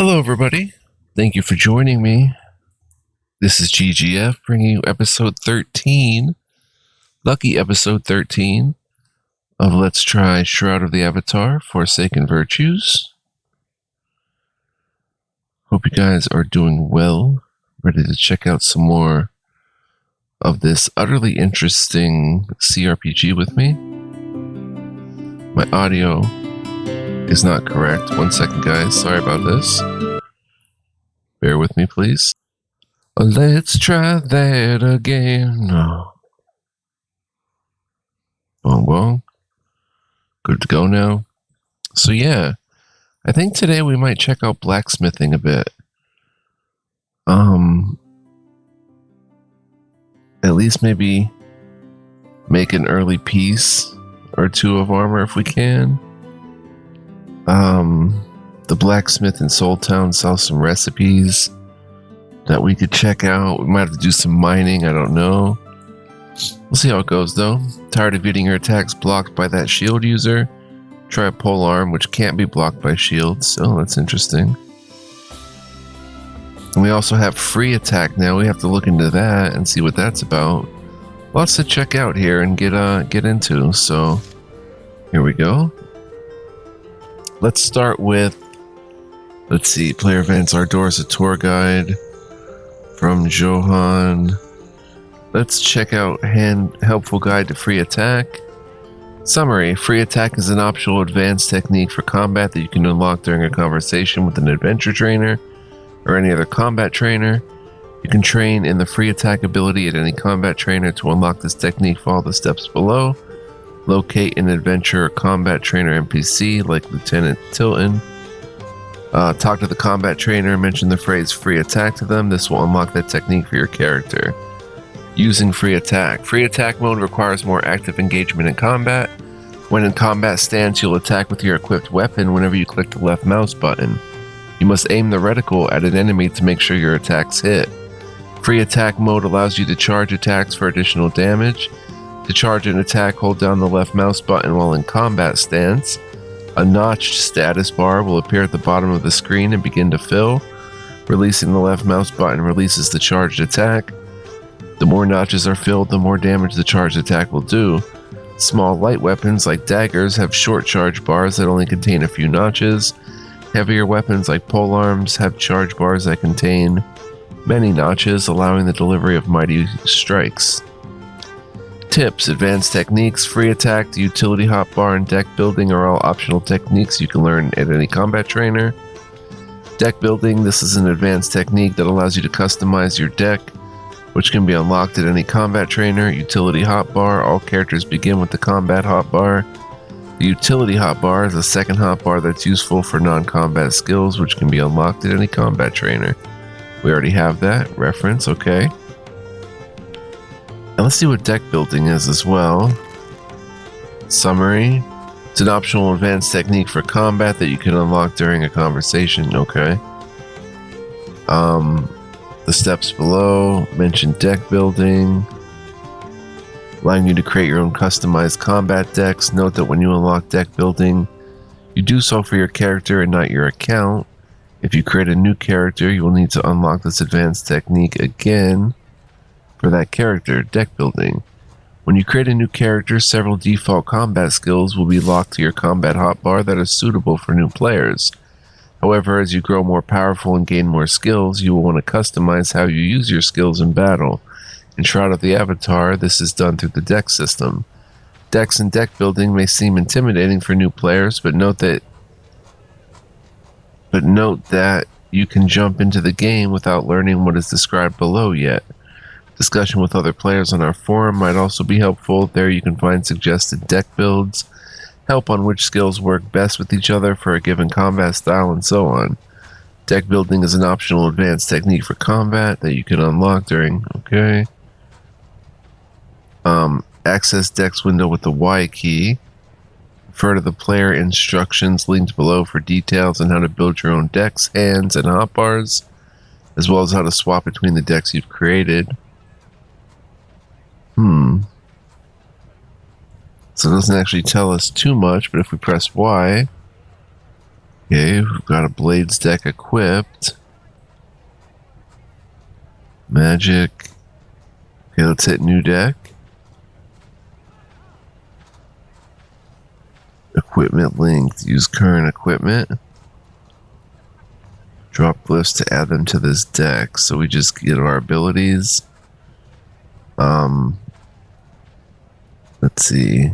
Hello, everybody. Thank you for joining me. This is GGF bringing you episode 13, lucky episode 13 of Let's Try Shroud of the Avatar, Forsaken Virtues. Hope you guys are doing well, ready to check out some more of this utterly interesting CRPG with me. My audio is not correct. 1 second, guys. Sorry about this. Bear with me, please. Let's try that again. No. Well, good to go now. So yeah, I think today we might check out blacksmithing a bit. At least maybe make an early piece or two of armor if we can. The blacksmith in Soul Town sells some recipes that we could check out. We might have to do some mining, I don't know. We'll see how it goes though. Tired of getting your attacks blocked by that shield user? Try a pole arm, which can't be blocked by shields. Oh, that's interesting. And we also have free attack now. We have to look into that and see what that's about. Lots to check out here and get into. So here we go. Let's start with, let's see, player events. Our door is a tour guide from Johan. Let's check out helpful guide to free attack. Summary: free attack is an optional advanced technique for combat that you can unlock during a conversation with an adventure trainer or any other combat trainer. You can train in the free attack ability at any combat trainer. To unlock this technique, follow the steps below. Locate an adventure or combat trainer NPC like Lieutenant Tilton. Talk to the combat trainer and mention the phrase free attack to them. This will unlock that technique for your character. Using free attack. Free attack mode requires more active engagement in combat. When in combat stance, you'll attack with your equipped weapon whenever you click the left mouse button. You must aim the reticle at an enemy to make sure your attacks hit. Free attack mode allows you to charge attacks for additional damage. To charge an attack, hold down the left mouse button while in combat stance. A notched status bar will appear at the bottom of the screen and begin to fill. Releasing the left mouse button releases the charged attack. The more notches are filled, the more damage the charged attack will do. Small light weapons like daggers have short charge bars that only contain a few notches. Heavier weapons like polearms have charge bars that contain many notches, allowing the delivery of mighty strikes. Tips: advanced techniques, free attack, the utility hotbar, and deck building are all optional techniques you can learn at any combat trainer. Deck building: this is an advanced technique that allows you to customize your deck, which can be unlocked at any combat trainer. Utility hotbar: all characters begin with the combat hotbar. The utility hotbar is a second hotbar that's useful for non-combat skills, which can be unlocked at any combat trainer. We already have that reference, okay. Now let's see what deck building is as well. Summary: it's an optional advanced technique for combat that you can unlock during a conversation, okay. The steps below mention deck building, allowing you to create your own customized combat decks. Note that when you unlock deck building, you do so for your character and not your account. If you create a new character, you will need to unlock this advanced technique again for that character. Deck building: when you create a new character, several default combat skills will be locked to your combat hotbar that are suitable for new players. However, as you grow more powerful and gain more skills, you will want to customize how you use your skills in battle. In Shroud of the Avatar, this is done through the deck system. Decks and deck building may seem intimidating for new players, but note that you can jump into the game without learning what is described below yet. Discussion with other players on our forum might also be helpful. There you can find suggested deck builds, help on which skills work best with each other for a given combat style, and so on. Deck building is an optional advanced technique for combat that you can unlock during, okay. Access decks window with the Y key. Refer to the player instructions linked below for details on how to build your own decks, hands, and hotbars, as well as how to swap between the decks you've created. So it doesn't actually tell us too much, but if we press Y, Okay, we've got a Blades deck equipped. Magic. Okay, let's hit new deck. Equipment linked. Use current equipment. Drop glyphs to add them to this deck. So we just get our abilities. Let's see.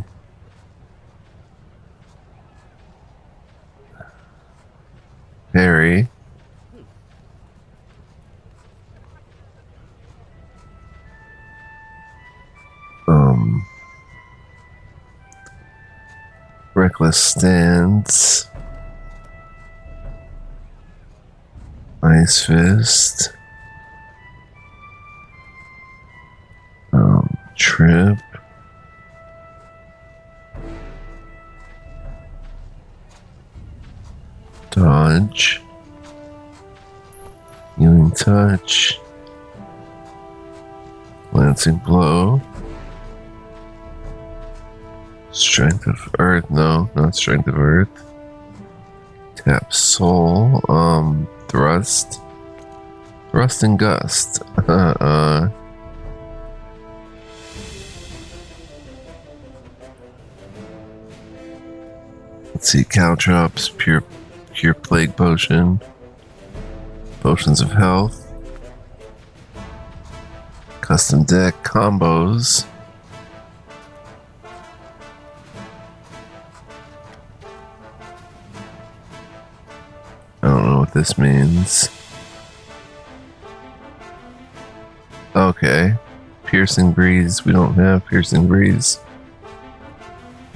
Parry. Reckless stance. Ice fist. Trip. Dodge. Healing touch. Lancing blow. Strength of earth. No, not strength of earth. Tap soul. Thrust. Thrust and gust. Let's see. Caltrops. Pure plague potion. Potions of health. Custom deck combos. I don't know what this means. Okay. Piercing breeze. We don't have piercing breeze.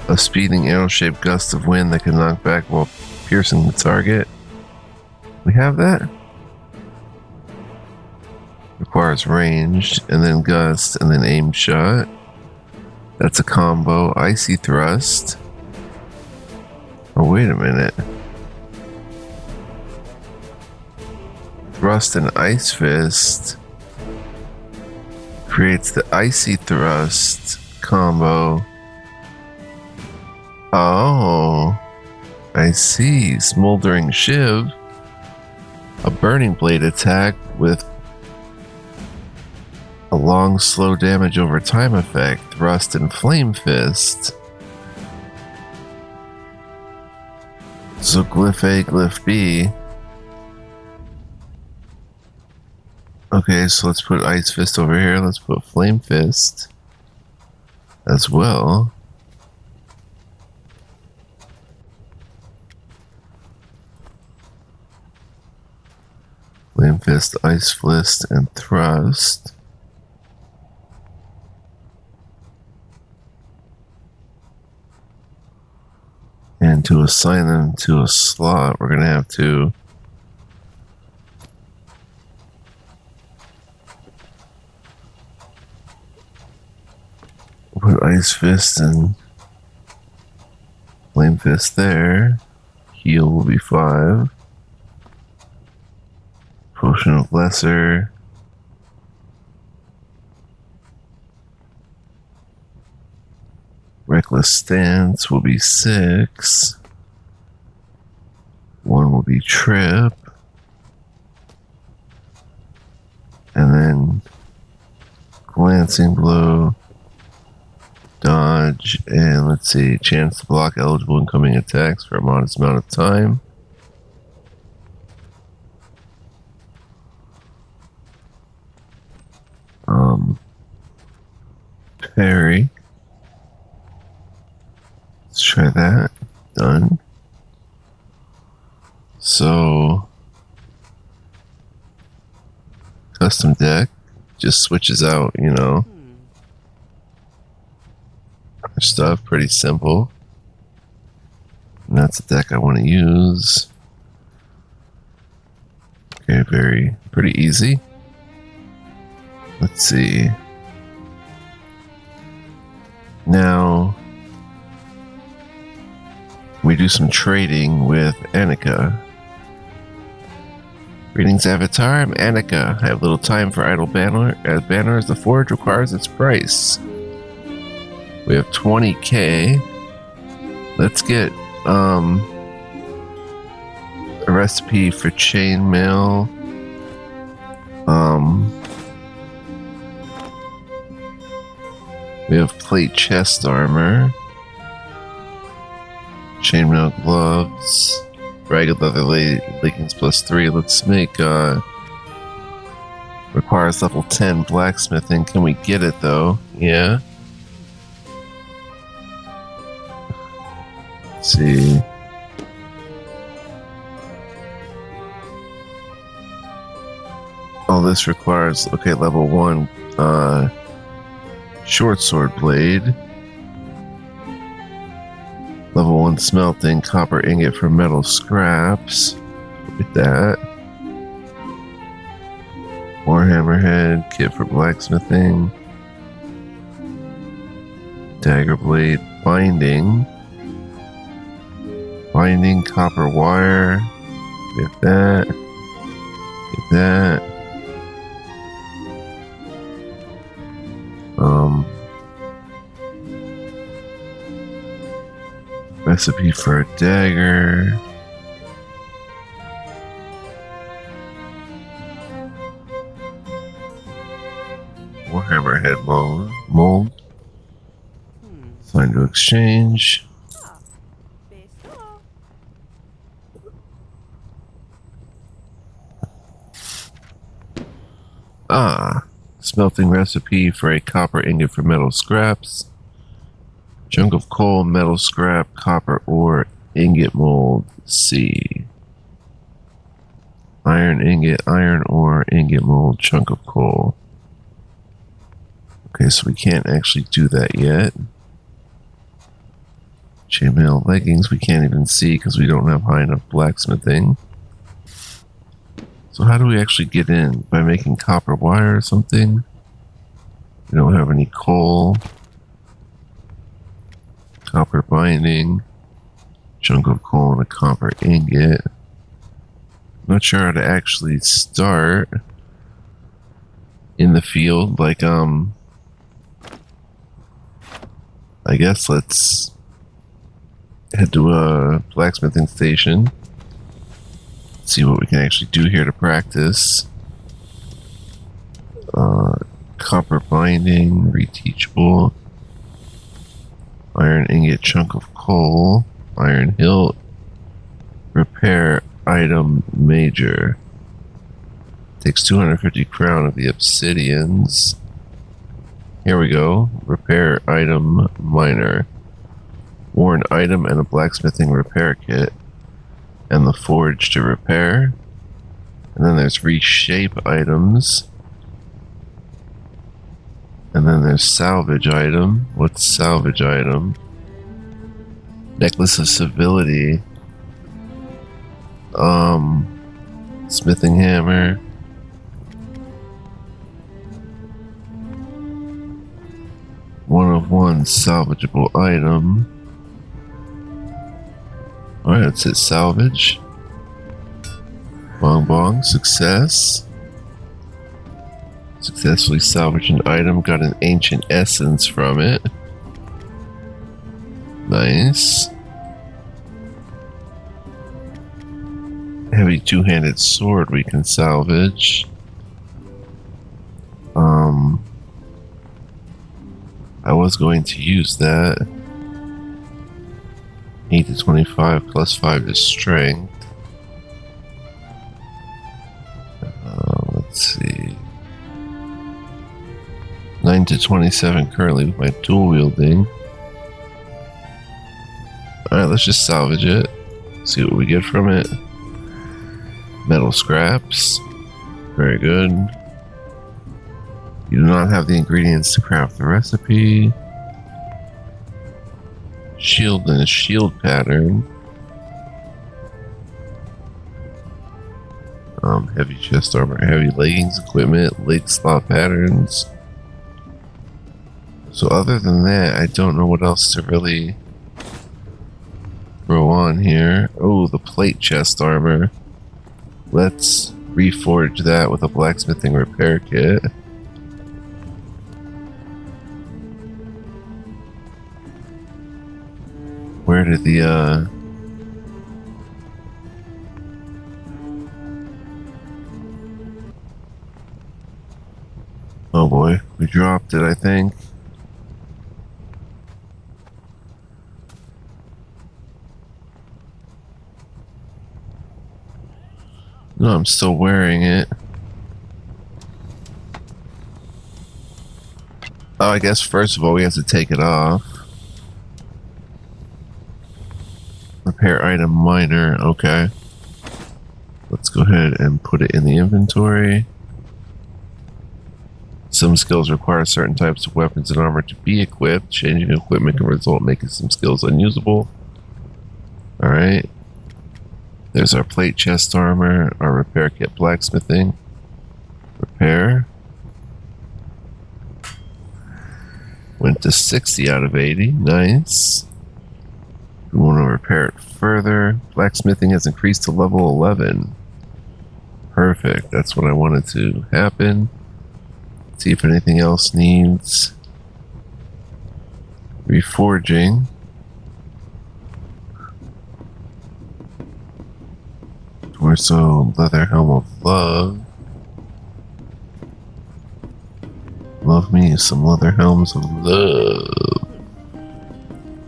A speeding arrow-shaped gust of wind that can knock back while piercing the target. We have that? Requires ranged, and then gust, and then aim shot. That's a combo. Icy thrust. Oh, wait a minute. Thrust and ice fist creates the icy thrust combo. Oh, I see. Smoldering Shiv. A burning blade attack with a long, slow damage over time effect. Thrust and flame fist. So glyph A, glyph B. Okay, so let's put Ice Fist over here. Let's put Flame Fist as well. Flame Fist, Ice Fist, and Thrust. And to assign them to a slot, we're going to have to put Ice Fist and Flame Fist there. Heal will be 5. Potion of Lesser. Reckless Stance will be 6. 1 will be Trip. And then Glancing Blow. Dodge, and let's see, chance to block eligible incoming attacks for a modest amount of time. Parry. Let's try that. Done. So, custom deck just switches out, you know, stuff. Pretty simple. And that's the deck I want to use. Okay, pretty easy. Let's see. Now we do some trading with Annika. Greetings, Avatar. I'm Annika. I have little time for idle banners. The forge requires its price. We have 20k. Let's get a recipe for chainmail. We have plate chest armor, chainmail gloves, ragged leather leggings +3. Let's make requires level 10 blacksmithing. Can we get it though? Yeah. Let's see. Oh, this requires, okay, level 1 short sword blade. Level 1 smelting, copper ingot for metal scraps. Look at that. Warhammer head, kit for blacksmithing. Dagger blade, binding. Binding, copper wire. Get that. Get that. Recipe for a dagger. Warhammer head mold. Sign to exchange. Smelting recipe for a copper ingot for metal scraps. Chunk of coal, metal scrap, copper ore, ingot mold, C. Iron ingot, iron ore, ingot mold, chunk of coal. Okay, so we can't actually do that yet. Chainmail leggings we can't even see because we don't have high enough blacksmithing. So how do we actually get in? By making copper wire or something? We don't have any coal. Copper binding. Chunk of coal and a copper ingot. Not sure how to actually start in the field. Like, I guess let's head to a blacksmithing station. See what we can actually do here to practice. Copper binding, reteachable. Iron ingot, chunk of coal. Iron hilt. Repair item major. Takes 250 crown of the obsidians. Here we go. Repair item minor. Worn item and a blacksmithing repair kit. And the forge to repair. And then there's reshape items. And then there's salvage item. What's salvage item? Necklace of civility. Smithing hammer. One of one salvageable item. Alright, let's hit salvage. Bong bong, success. Successfully salvaged an item, got an ancient essence from it. Nice. Heavy two-handed sword we can salvage. I was going to use that. 8 to 25 plus 5 to strength. Let's see. 9 to 27 currently with my dual wielding. Alright, let's just salvage it. See what we get from it. Metal scraps. Very good. You do not have the ingredients to craft the recipe. Shield and a shield pattern. Heavy chest armor, heavy leggings equipment, leg slot patterns. So other than that, I don't know what else to really throw on here. Oh, the plate chest armor. Let's reforge that with a blacksmithing repair kit. Where did the Oh boy, we dropped it, I think. No, I'm still wearing it. Oh, I guess first of all, we have to take it off. Repair item minor. Okay. Let's go ahead and put it in the inventory. Some skills require certain types of weapons and armor to be equipped. Changing equipment can result in making some skills unusable. Alright. There's our plate chest armor, our repair kit blacksmithing. Repair. Went to 60 out of 80. Nice. We want to repair it further. Blacksmithing has increased to level 11. Perfect. That's what I wanted to happen. See if anything else needs reforging. Torso, leather helm of love. Love me some leather helms of love.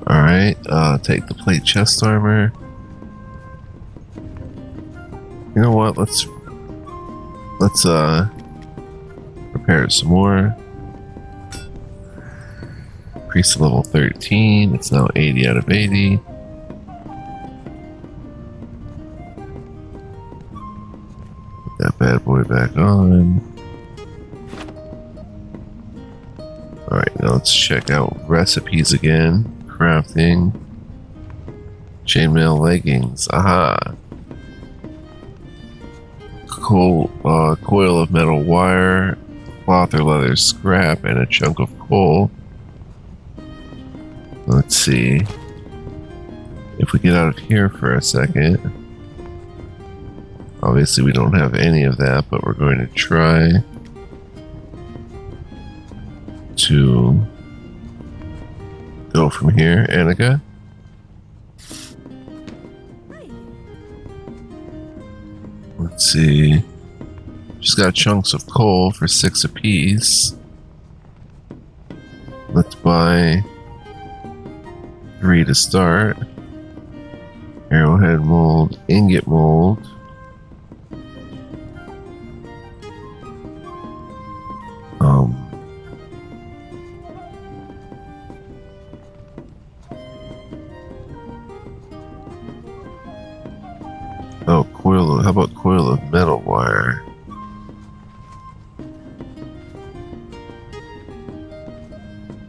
Alright, take the plate chest armor. You know what, let's repair it some more. Increase to level 13. It's now 80 out of 80. Put that bad boy back on. Alright, now let's check out recipes again. Crafting. Chainmail leggings. Aha! Coil of metal wire, cloth or leather scrap, and a chunk of coal. Let's see. If we get out of here for a second. Obviously we don't have any of that, but we're going to try to go from here. Annika? Let's see. She's got chunks of coal for 6 apiece. Let's buy 3 to start. Arrowhead mold, ingot mold. Oh, how about coil of metal wire?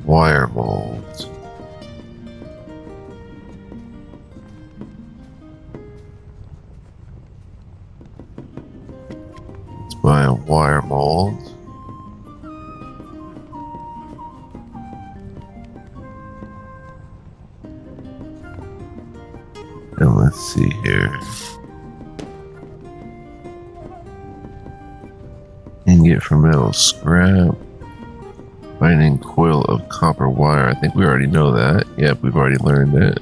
Wire mold. Let's buy a wire mold. And let's see here. Ingot for metal scrap. Binding coil of copper wire. I think we already know that. Yep, we've already learned it.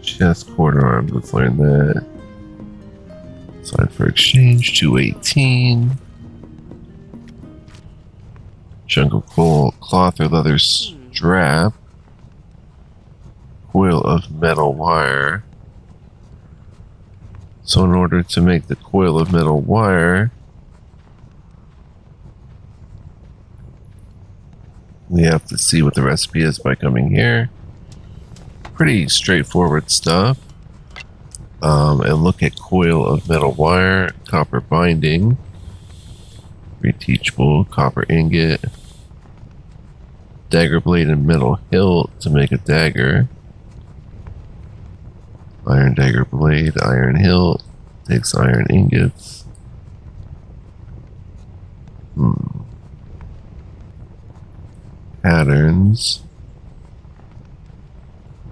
Chest quarter arms. Let's learn that. Sign for exchange. 218. Chunk of coal. Cloth or leather strap. Coil of metal wire. So in order to make the coil of metal wire, we have to see what the recipe is by coming here. Pretty straightforward stuff. And look at coil of metal wire, copper binding, reteachable, copper ingot, dagger blade and metal hilt to make a dagger. Iron dagger blade, iron hilt, takes iron ingots. Patterns.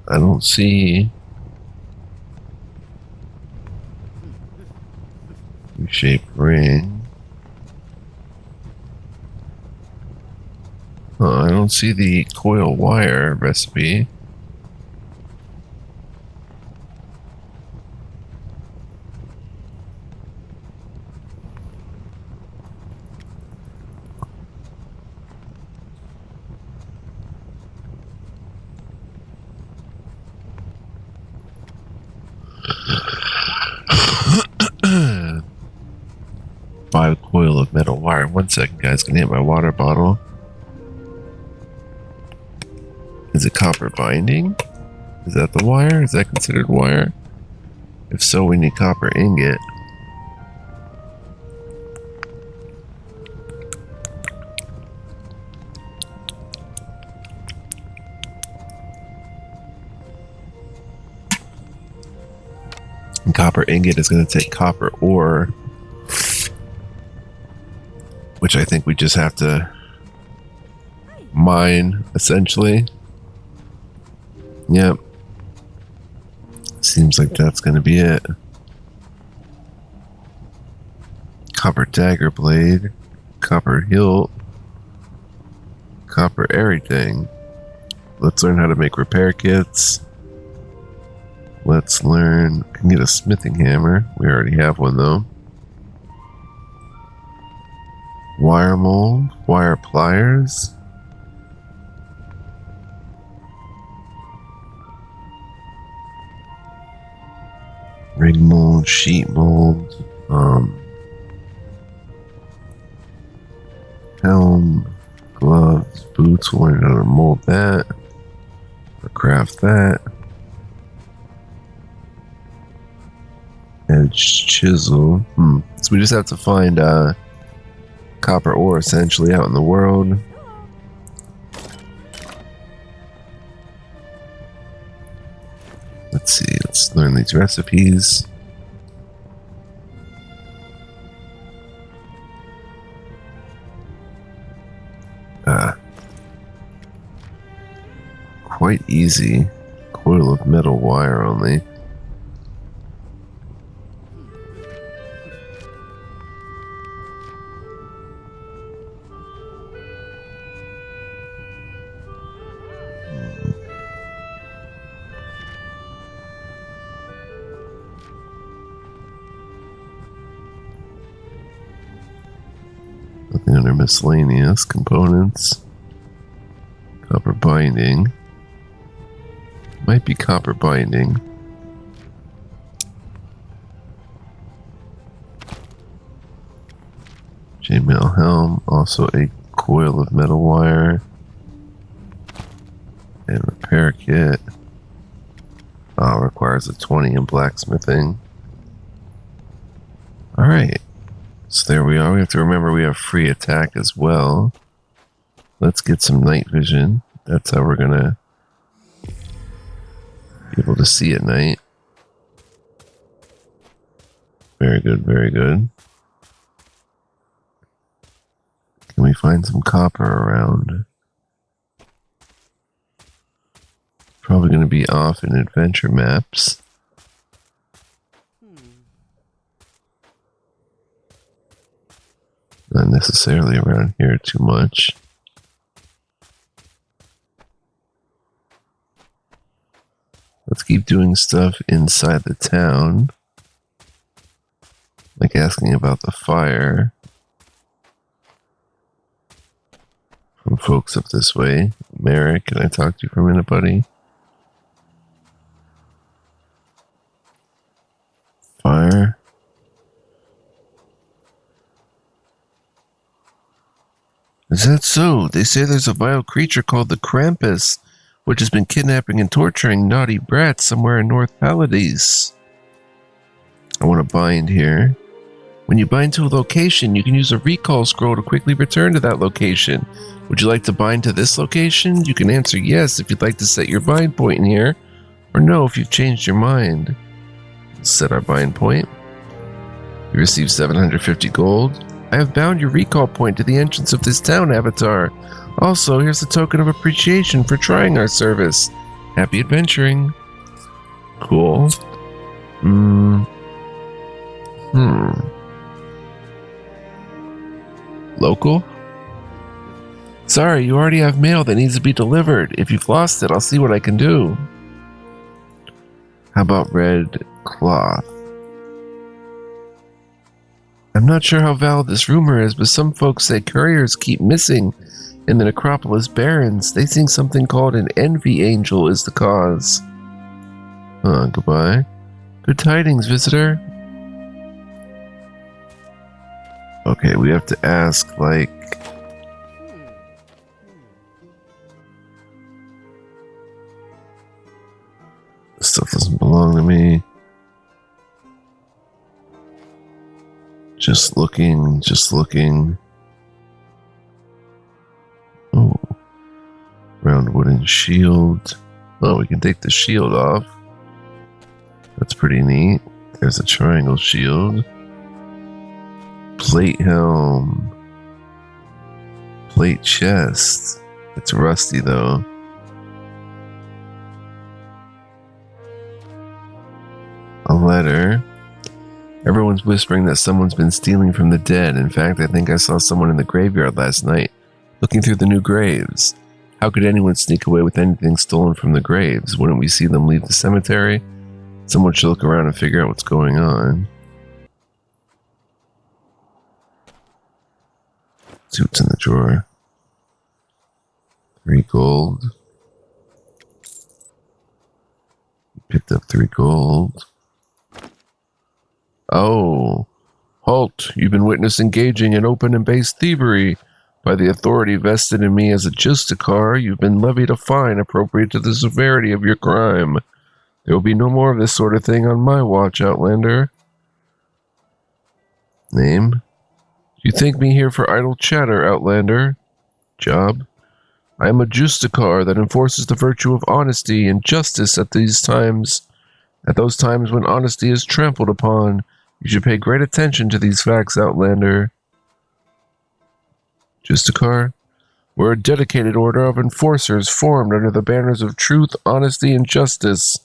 I don't see U-shaped ring. I don't see the coil wire recipe. Alright, 1 second, guys. Gonna hit my water bottle. Is it copper binding? Is that the wire? Is that considered wire? If so, we need copper ingot. And copper ingot is going to take copper ore, which I think we just have to mine, essentially. Yep. Seems like that's going to be it. Copper dagger blade, copper hilt, copper everything. Let's learn how to make repair kits. Let's learn, can get a smithing hammer. We already have one though. Wire mold, wire pliers. Rig mold, sheet mold, helm, gloves, boots. We'll learn how to mold that or craft that. Edge chisel. So we just have to find copper ore essentially out in the world. Let's see, let's learn these recipes. Quite easy. Coil of metal wire only. Nothing under miscellaneous components. Copper binding. Might be copper binding. Chainmail helm, also a coil of metal wire. And repair kit. Requires a 20 in blacksmithing. Alright. So there we are. We have to remember we have free attack as well. Let's get some night vision. That's how we're gonna be able to see at night. Very good, very good. Can we find some copper around? Probably going to be off in adventure maps. Not necessarily around here too much. Let's keep doing stuff inside the town. Like asking about the fire. From folks up this way. Merrick, can I talk to you for a minute, buddy? Fire. Is that so? They say there's a vile creature called the Krampus, which has been kidnapping and torturing naughty brats somewhere in North Paladise. I want to bind here. When you bind to a location, you can use a recall scroll to quickly return to that location. Would you like to bind to this location? You can answer yes if you'd like to set your bind point in here, or no if you've changed your mind. Set our bind point. You receive 750 gold. I have bound your recall point to the entrance of this town, Avatar. Also, here's a token of appreciation for trying our service. Happy adventuring. Cool. Local? Sorry, you already have mail that needs to be delivered. If you've lost it, I'll see what I can do. How about red cloth? I'm not sure how valid this rumor is, but some folks say couriers keep missing in the Necropolis Barrens. They think something called an envy angel is the cause. Goodbye. Good tidings, visitor. Okay, we have to ask, like... This stuff doesn't belong to me. Just looking, just looking. Oh. Round wooden shield. Oh, we can take the shield off. That's pretty neat. There's a triangle shield. Plate helm. Plate chest. It's rusty though. A letter. Everyone's whispering that someone's been stealing from the dead. In fact, I think I saw someone in the graveyard last night, looking through the new graves. How could anyone sneak away with anything stolen from the graves? Wouldn't we see them leave the cemetery? Someone should look around and figure out what's going on. See what's in the drawer. 3 gold. Picked up 3 gold. Oh. Halt. You've been witness engaging in open and base thievery. By the authority vested in me as a Justicar, you've been levied a fine appropriate to the severity of your crime. There will be no more of this sort of thing on my watch, Outlander. Name? You think me here for idle chatter, Outlander? Job? I am a Justicar that enforces the virtue of honesty and justice at those times when honesty is trampled upon. You should pay great attention to these facts, Outlander. Justicar? We're a dedicated order of enforcers formed under the banners of truth, honesty, and justice,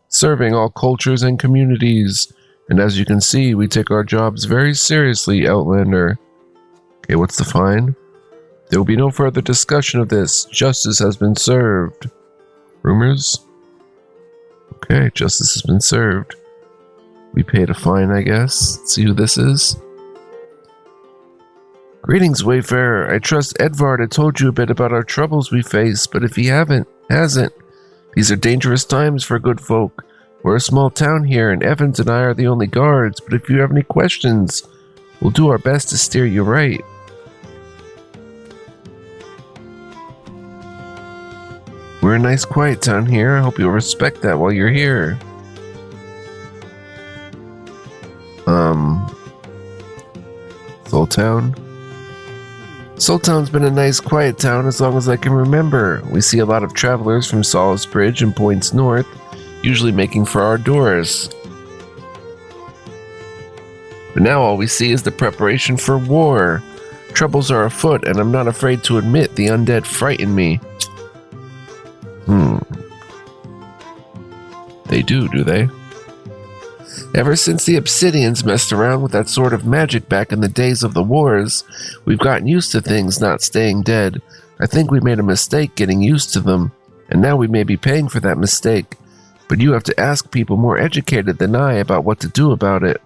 serving all cultures and communities. And as you can see, we take our jobs very seriously, Outlander. Okay, what's the fine? There will be no further discussion of this. Justice has been served. Rumors? Okay, justice has been served. We paid a fine, I guess. Let's see who this is. Greetings, Wayfarer. I trust Edvard had told you a bit about our troubles we face, but if he hasn't, these are dangerous times for good folk. We're a small town here, and Evans and I are the only guards, but if you have any questions, we'll do our best to steer you right. We're a nice quiet town here. I hope you'll respect that while you're here. Soultown? Soultown's been a nice quiet town as long as I can remember. We see a lot of travelers from Solace Bridge and points north, usually making for our doors. But now all we see is the preparation for war. Troubles are afoot, and I'm not afraid to admit the undead frighten me. They do they? Ever since the Obsidians messed around with that sort of magic back in the days of the wars, we've gotten used to things not staying dead. I think we made a mistake getting used to them, and now we may be paying for that mistake. But you have to ask people more educated than I about what to do about it.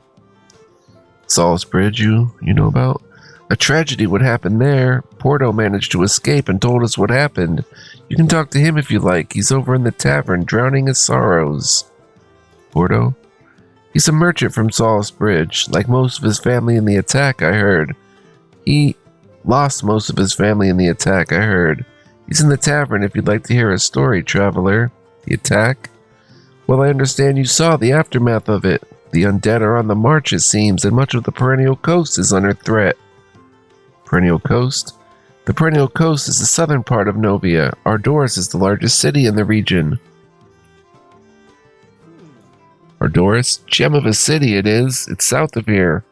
Solace Bridge, you know about? A tragedy would happen there. Porto managed to escape and told us what happened. You can talk to him if you like. He's over in the tavern, drowning his sorrows. Porto? He's a merchant from Solace Bridge. Like most of his family in the attack, I heard. He lost most of his family in the attack, I heard. He's in the tavern if you'd like to hear a story, traveler. The attack? Well, I understand you saw the aftermath of it. The undead are on the march, it seems, and much of the Perennial Coast is under threat. Perennial Coast? The Perennial Coast is the southern part of Novia. Ardoris is the largest city in the region. Ardoris? Gem of a city it is. It's south of here.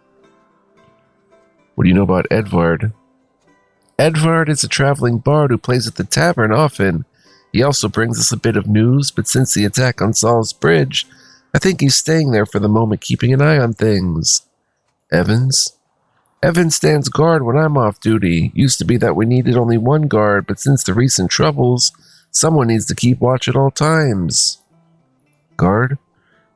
What do you know about Edvard? Edvard is a traveling bard who plays at the tavern often. He also brings us a bit of news, but since the attack on Solace Bridge, I think he's staying there for the moment, keeping an eye on things. Evans? Evans stands guard when I'm off duty. Used to be that we needed only one guard, but since the recent troubles, someone needs to keep watch at all times. Guard?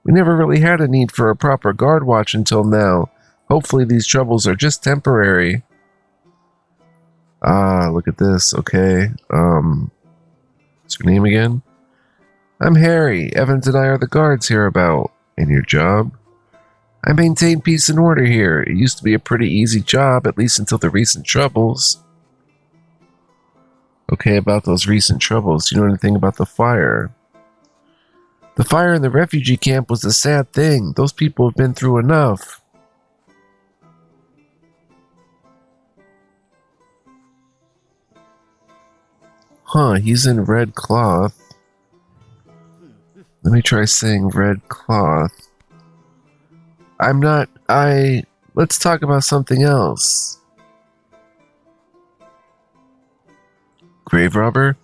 We never really had a need for a proper guard watch until now. Hopefully these troubles are just temporary. Ah, look at this. Okay. What's your name again? I'm Harry. Evans and I are the guards hereabout. And your job? I maintain peace and order here. It used to be a pretty easy job, at least until the recent troubles. Okay, about those recent troubles, do you know anything about the fire? The fire in the refugee camp was a sad thing. Those people have been through enough. Huh, he's in red cloth. Let me try saying red cloth. Let's talk about something else. Grave robber?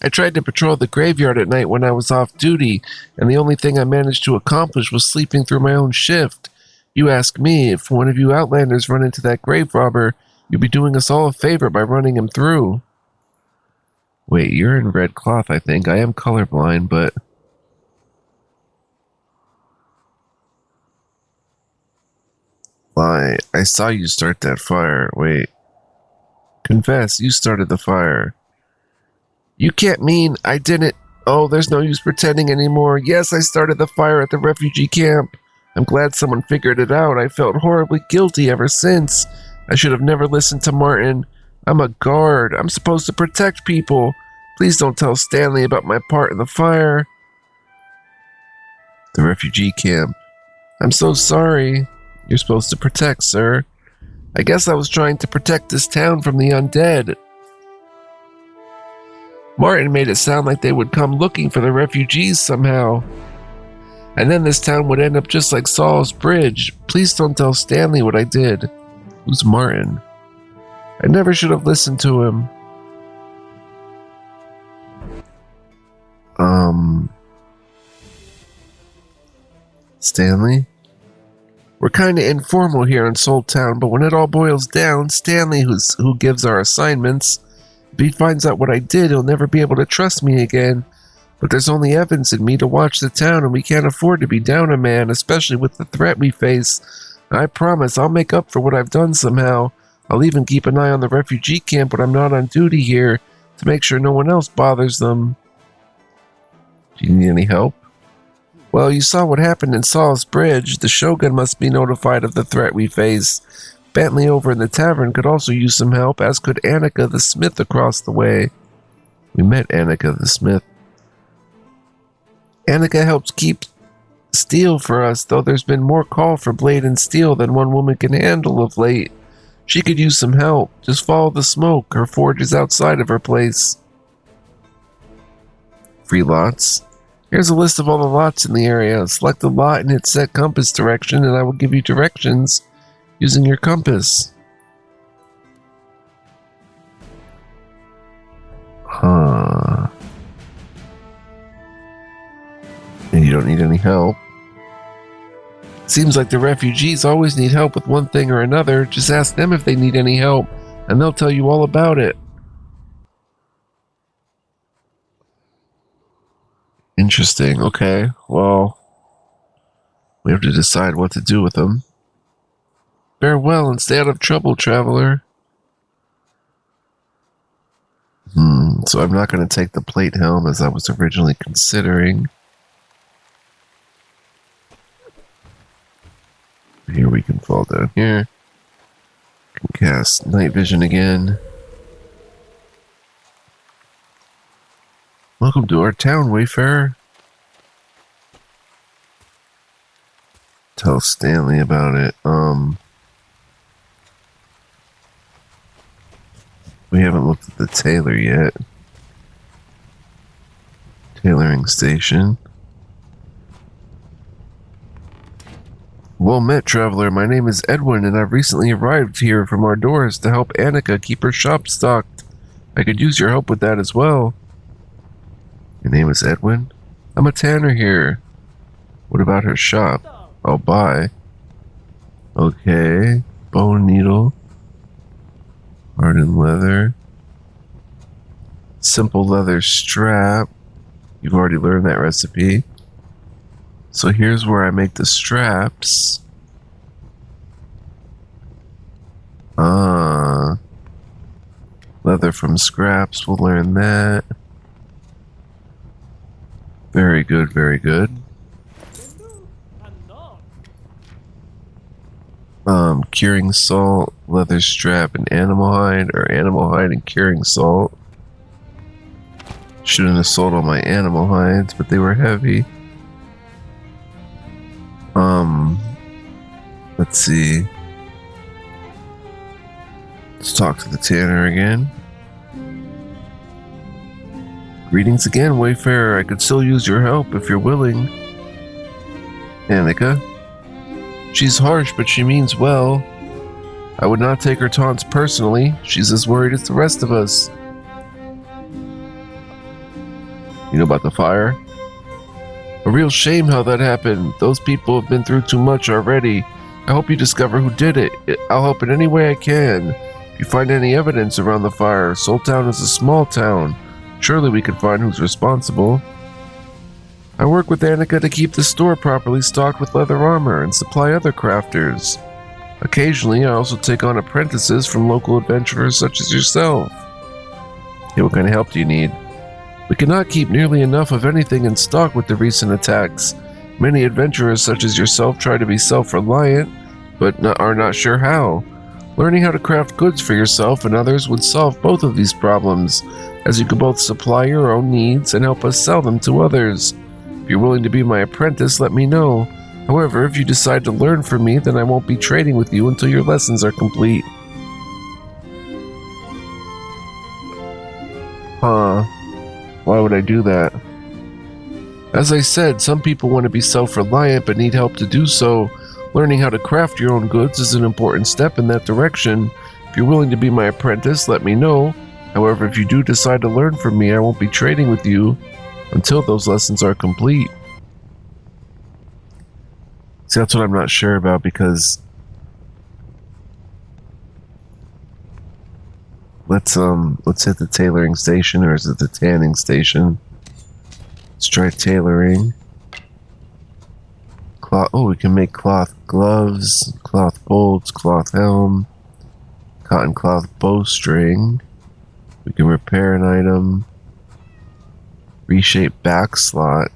I tried to patrol the graveyard at night when I was off duty, and the only thing I managed to accomplish was sleeping through my own shift. You ask me, if one of you outlanders run into that grave robber, you'd be doing us all a favor by running him through. Wait, you're in red cloth, I think. I am colorblind, but... Lie. I saw you start that fire. Wait. Confess, you started the fire. You can't mean I didn't. Oh, there's no use pretending anymore. Yes, I started the fire at the refugee camp. I'm glad someone figured it out. I felt horribly guilty ever since. I should have never listened to Martin. I'm a guard. I'm supposed to protect people. Please don't tell Stanley about my part in the fire. The refugee camp. I'm so sorry. You're supposed to protect, sir. I guess I was trying to protect this town from the undead. Martin made it sound like they would come looking for the refugees somehow. And then this town would end up just like Saul's Bridge. Please don't tell Stanley what I did. Who's Martin? I never should have listened to him. Stanley? We're kinda informal here in Soul Town, but when it all boils down, Stanley, who gives our assignments, if he finds out what I did, he'll never be able to trust me again. But there's only Evans and me to watch the town, and we can't afford to be down a man, especially with the threat we face. I promise I'll make up for what I've done somehow. I'll even keep an eye on the refugee camp when I'm not on duty here, to make sure no one else bothers them. Do you need any help? Well, you saw what happened in Saul's Bridge. The Shogun must be notified of the threat we face. Bentley over in the tavern could also use some help, as could Annika the smith across the way. We met Annika the smith. Annika helps keep steel for us, though there's been more call for blade and steel than one woman can handle of late. She could use some help. Just follow the smoke. Her forge is outside of her place. Free lots. Here's a list of all the lots in the area. Select a lot in its set compass direction, and I will give you directions using your compass. Huh. And you don't need any help. Seems like the refugees always need help with one thing or another. Just ask them if they need any help, and they'll tell you all about it. Interesting. Okay, well, we have to decide what to do with them. Farewell and stay out of trouble, traveler. So I'm not going to take the plate helm as I was originally considering. Here we can fall down here. Can cast night vision again. Welcome to our town, Wayfarer. Tell Stanley about it. We haven't looked at the tailor yet. Tailoring station. Well met, traveler. My name is Edwin, and I've recently arrived here from our doors to help Annika keep her shop stocked. I could use your help with that as well. Your name is Edwin? I'm a tanner here. What about her shop? I'll buy. Okay. Bone needle. Hardened leather. Simple leather strap. You've already learned that recipe. So here's where I make the straps. Leather from scraps. We'll learn that. Very good, very good. curing salt, leather strap, and animal hide, or animal hide and curing salt. Shouldn't have sold all my animal hides, but they were heavy. Let's see. Let's talk to the tanner again. Greetings again, Wayfarer. I could still use your help if you're willing. Annika. She's harsh, but she means well. I would not take her taunts personally. She's as worried as the rest of us. You know about the fire? A real shame how that happened. Those people have been through too much already. I hope you discover who did it. I'll help in any way I can. If you find any evidence around the fire, Soul Town is a small town. Surely we can find who's responsible. I work with Annika to keep the store properly stocked with leather armor and supply other crafters. Occasionally, I also take on apprentices from local adventurers such as yourself. Hey, what kind of help do you need? We cannot keep nearly enough of anything in stock with the recent attacks. Many adventurers such as yourself try to be self-reliant, but are not sure how. Learning how to craft goods for yourself and others would solve both of these problems, as you can both supply your own needs and help us sell them to others. If you're willing to be my apprentice, let me know. However, if you decide to learn from me, then I won't be trading with you until your lessons are complete. Huh. Why would I do that? As I said, some people want to be self-reliant but need help to do so. Learning how to craft your own goods is an important step in that direction. If you're willing to be my apprentice, let me know. However, if you do decide to learn from me, I won't be trading with you until those lessons are complete. See, that's what I'm not sure about, because let's hit the tailoring station, or is it the tanning station? Let's try tailoring. Cloth. Oh, we can make cloth gloves, cloth bolts, cloth helm, cotton cloth bowstring. We can repair an item. Reshape back slot.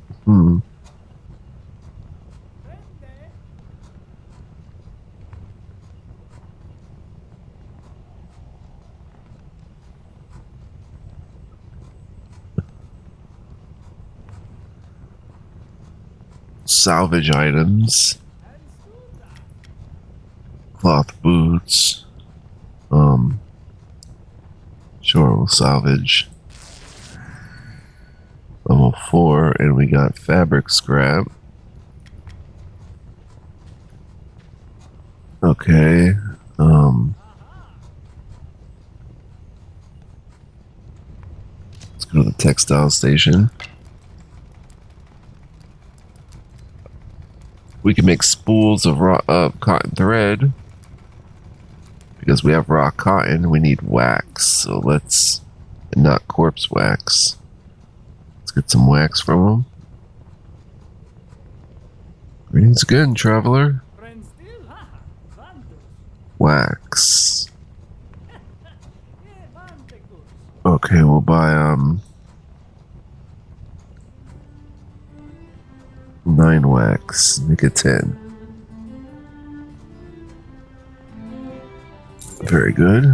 Salvage items. Cloth boots. Sure, we'll salvage. Level 4, and we got fabric scrap. Okay. Let's go to the textile station. We can make spools of raw cotton thread. Because we have raw cotton, we need wax. So let's, and not corpse wax. Let's get some wax from them. Greetings again, traveler. Wax. Okay, we'll buy 9 wax. Make it 10. Very good.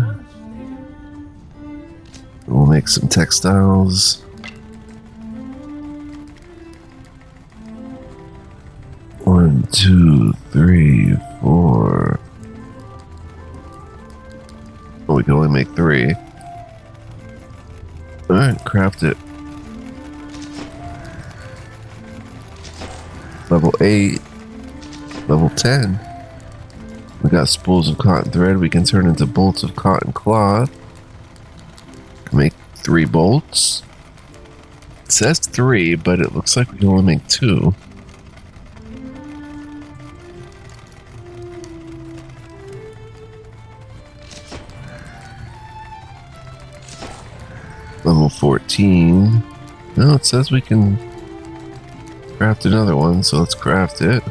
We'll make some textiles. 1, 2, 3, 4. Oh, we can only make 3. Alright, craft it. Level 8. Level 10. We got spools of cotton thread. We can turn into bolts of cotton cloth. Can make 3 bolts. It says 3, but it looks like we can only make 2. Level 14. No, it says we can craft another one, so let's craft it.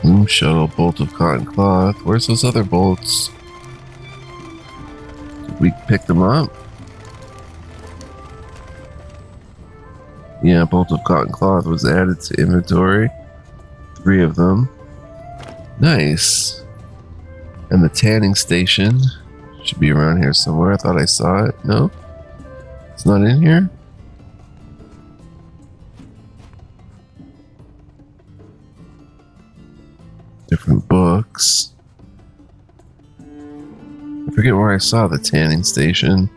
Loom shuttle, bolt of cotton cloth. Where's those other bolts? Did we pick them up? Yeah, bolt of cotton cloth was added to inventory. 3 of them. Nice. And the tanning station should be around here somewhere. I thought I saw it. No? It's not in here? Different books. I forget where I saw the tanning station.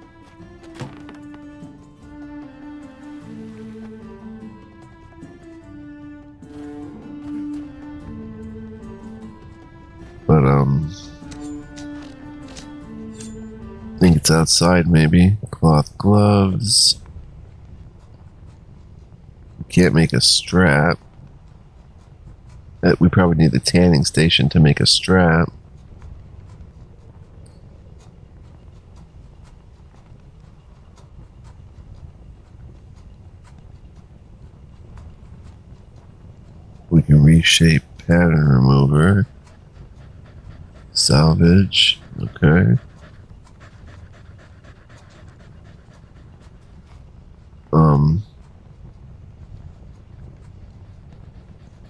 But, I think it's outside, maybe. Cloth gloves. We can't make a strap. We probably need the tanning station to make a strap. We can reshape pattern remover. Salvage. Okay.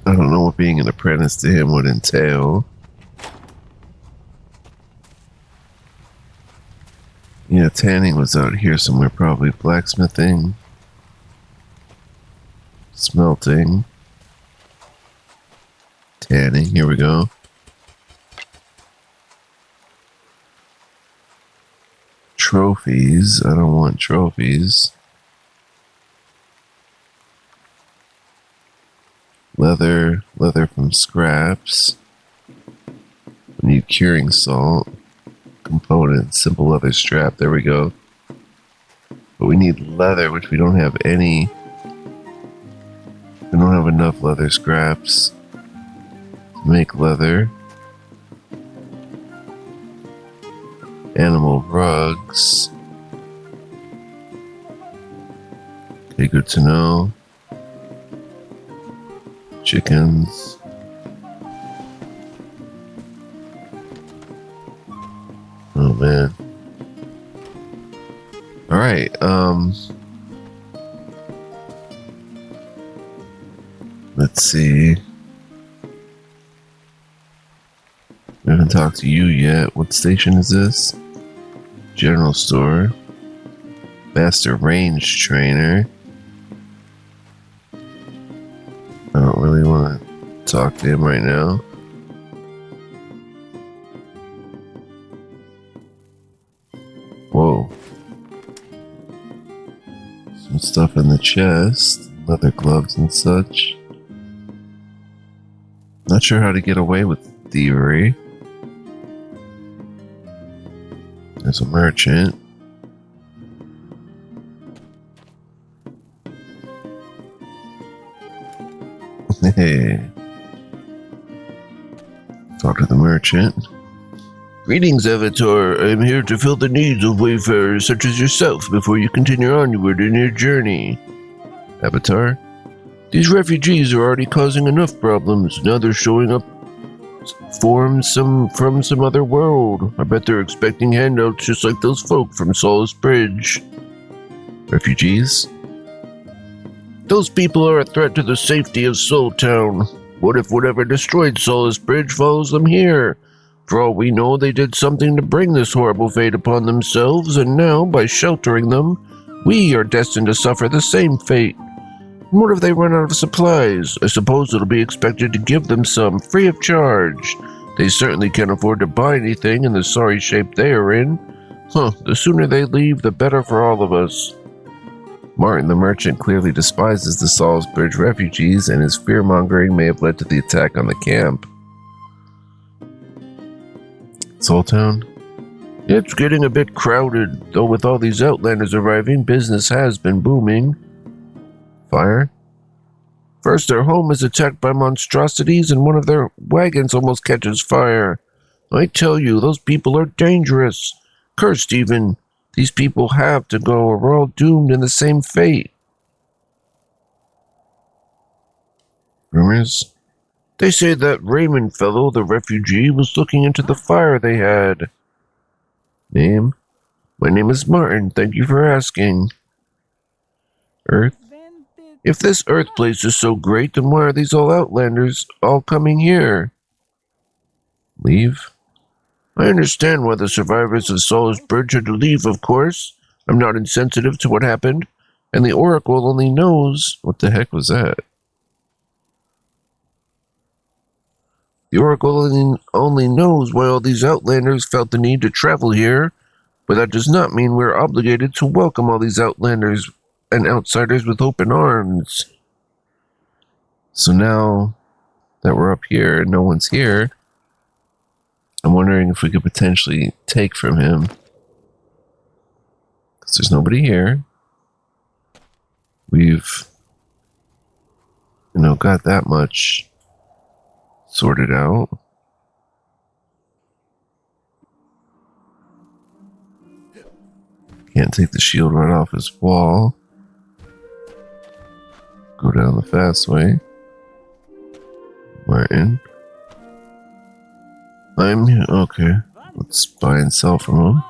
I don't know what being an apprentice to him would entail. Yeah, tanning was out here somewhere, probably. Blacksmithing. Smelting. Tanning, here we go. Trophies. I don't want trophies. Leather from scraps. We need curing salt. Component, simple leather strap, there we go. But we need leather, which we don't have any. We don't have enough leather scraps to make leather. Animal rugs. Okay, good to know. Chickens. Oh man. Alright, let's see. I haven't talked to you yet. What station is this? General store. Master range trainer. I don't really want to talk to him right now. Whoa. Some stuff in the chest. Leather gloves and such. Not sure how to get away with thievery. There's a merchant. Hey. Talk to the merchant. Greetings, Avatar. I am here to fill the needs of wayfarers such as yourself before you continue onward in your journey. Avatar. These refugees are already causing enough problems. Now they're showing up from some other world. I bet they're expecting handouts just like those folk from Solace Bridge. Refugees? Those people are a threat to the safety of Soul Town. What if whatever destroyed Solace Bridge follows them here? For all we know, they did something to bring this horrible fate upon themselves, and now, by sheltering them, we are destined to suffer the same fate. And what if they run out of supplies? I suppose it'll be expected to give them some, free of charge. They certainly can't afford to buy anything in the sorry shape they are in. The sooner they leave, the better for all of us. Martin the merchant clearly despises the Salisbury refugees, and his fear-mongering may have led to the attack on the camp. Soul Town? It's getting a bit crowded, though with all these outlanders arriving, business has been booming. Fire? First, their home is attacked by monstrosities, and one of their wagons almost catches fire. I tell you, those people are dangerous. Cursed even. These people have to go, or we're all doomed in the same fate. Rumors? They say that Raymond fellow, the refugee, was looking into the fire they had. Name? My name is Martin. Thank you for asking. Earth? If this Earth place is so great, then why are these all outlanders all coming here? Leave? I understand why the survivors of Sol's Bridge had to leave, of course. I'm not insensitive to what happened, and the Oracle only knows... What the heck was that? The Oracle only knows why all these Outlanders felt the need to travel here, but that does not mean we're obligated to welcome all these Outlanders and outsiders with open arms. So now that we're up here and no one's here, I'm wondering if we could potentially take from him. Because there's nobody here. We've, got that much sorted out. Can't take the shield right off his wall. Go down the fast way. Martin. Okay. Let's buy and sell from him.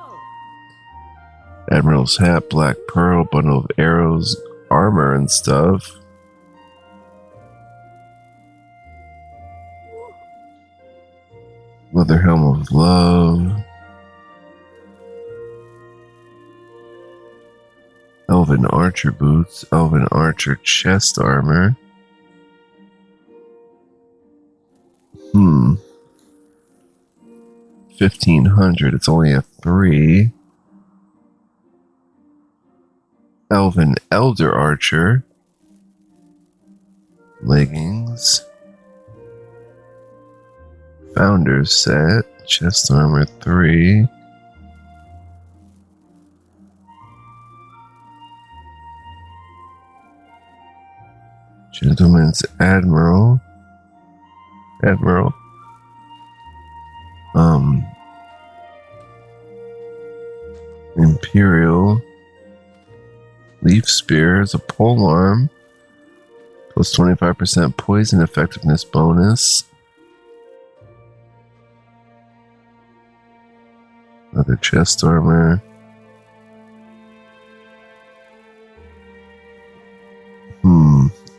Admiral's hat, black pearl, bundle of arrows, armor and stuff. Leather helm of love. Elven archer boots, elven archer chest armor. 1500, it's only a 3. Elven elder archer. Leggings. Founder's set, chest armor 3. Gentleman's Admiral. Imperial. Leaf Spear is a pole arm. Plus 25% poison effectiveness bonus. Leather chest armor.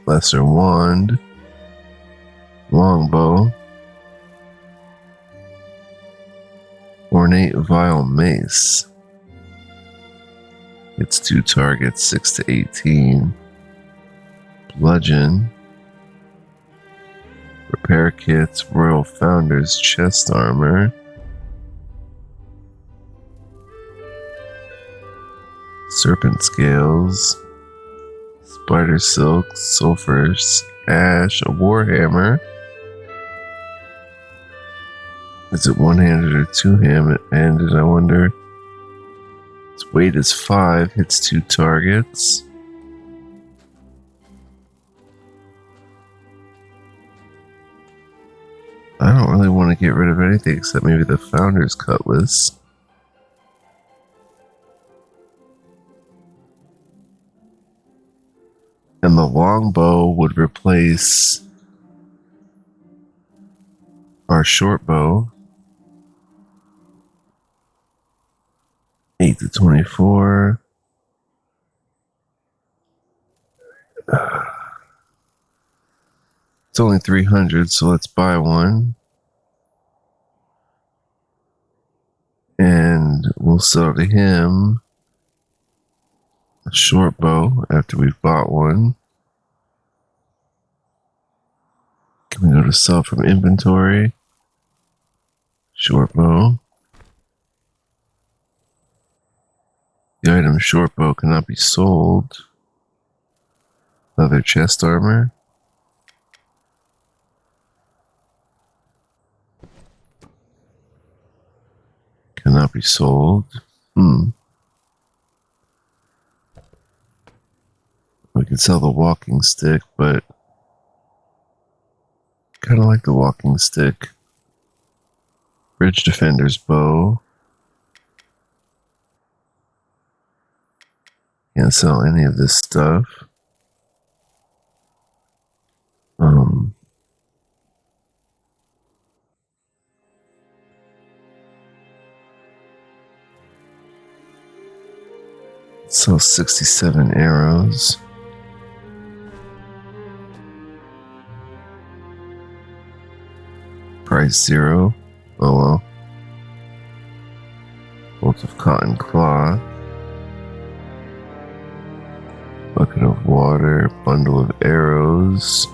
Lesser wand. Longbow. Ornate vial mace. It's 2 targets, 6 to 18. Bludgeon. Repair kits, Royal Founder's chest armor. Serpent scales. Spider silk, sulfur ash, a warhammer. Is it one-handed or two-handed? I wonder. Its weight is 5, hits 2 targets. I don't really want to get rid of anything except maybe the Founder's Cutlass. And the longbow would replace our short bow. 8 to 24. It's only 300, so let's buy one. And we'll sell to him a short bow after we've bought one. Can we go to sell from inventory? Short bow. The item short bow cannot be sold. Leather chest armor. Cannot be sold. We could sell the walking stick, but kind of like the walking stick. Bridge defender's bow. Can't sell any of this stuff. So 67 arrows. Price 0. Oh, of cotton cloth, bucket of water, bundle of arrows.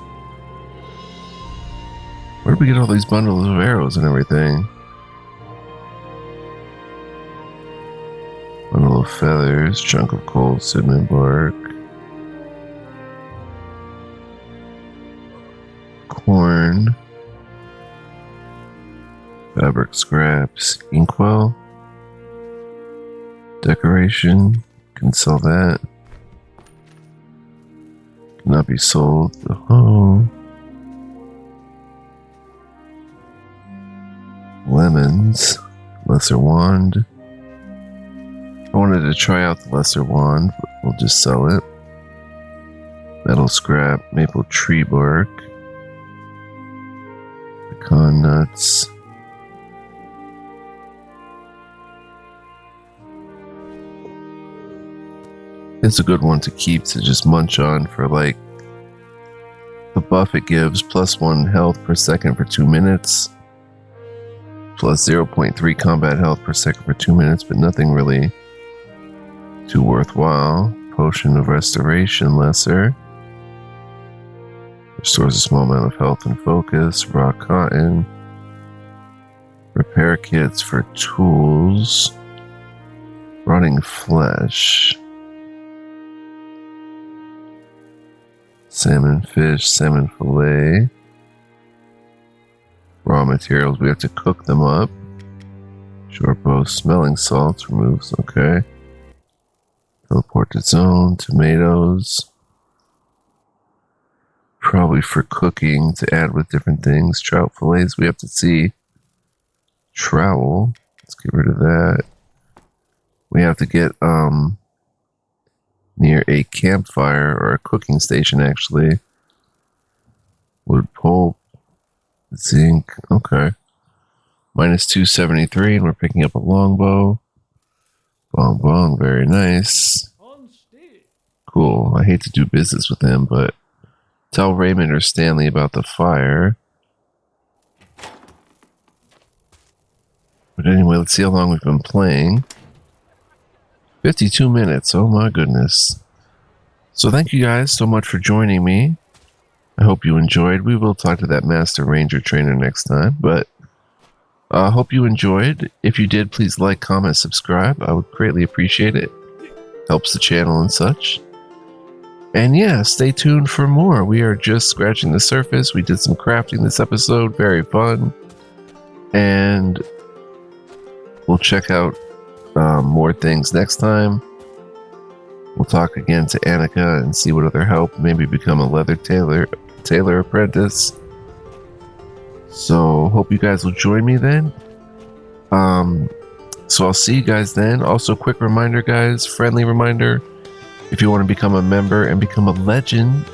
Where did we get all these bundles of arrows and everything? Bundle of feathers, chunk of cold cinnamon bark, corn, fabric scraps, inkwell, decoration, can sell that. Cannot be sold. Oh. Lemons, lesser wand. I wanted to try out the lesser wand, but we'll just sell it. Metal scrap, maple tree bark, pecan nuts. It's a good one to keep to just munch on for like the buff it gives, +1 health per second for 2 minutes, plus 0.3 combat health per second for 2 minutes, but nothing really too worthwhile. Potion of restoration, lesser. Restores a small amount of health and focus. Raw cotton. Repair kits for tools. Rotting flesh. Salmon fish, salmon fillet. Raw materials, we have to cook them up. Short bow, smelling salts removes, okay. Teleport to zone, tomatoes. Probably for cooking to add with different things. Trout fillets, we have to see. Trowel, let's get rid of that. We have to get near a campfire or a cooking station actually. Wood pulp, zinc, okay. Minus 273, and we're picking up a longbow. Bong bong, very nice. Cool. I hate to do business with him, but tell Raymond or Stanley about the fire. But anyway, let's see how long we've been playing. 52 minutes, oh my goodness. So thank you guys so much for joining me. I hope you enjoyed. We will talk to that Master Ranger Trainer next time, but I hope you enjoyed. If you did, please like, comment, subscribe. I would greatly appreciate it. Helps the channel and such. And yeah, stay tuned for more. We are just scratching the surface. We did some crafting this episode. Very fun. And we'll check out more things next time. We'll talk again to Annika and see what other help. Maybe become a leather tailor apprentice. So hope you guys will join me then. So I'll see you guys then. Also, quick reminder, guys, friendly reminder. If you want to become a member and become a legend,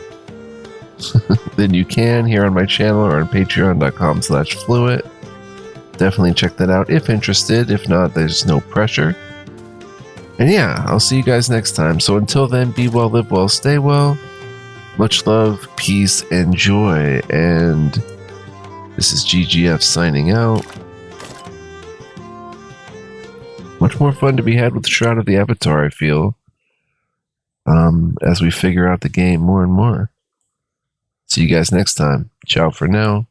then you can here on my channel or on patreon.com/fluent. Definitely check that out if interested. If not, there's no pressure. And yeah, I'll see you guys next time. So until then, be well, live well, stay well. Much love, peace, and joy. And this is GGF signing out. Much more fun to be had with Shroud of the Avatar, I feel. As we figure out the game more and more. See you guys next time. Ciao for now.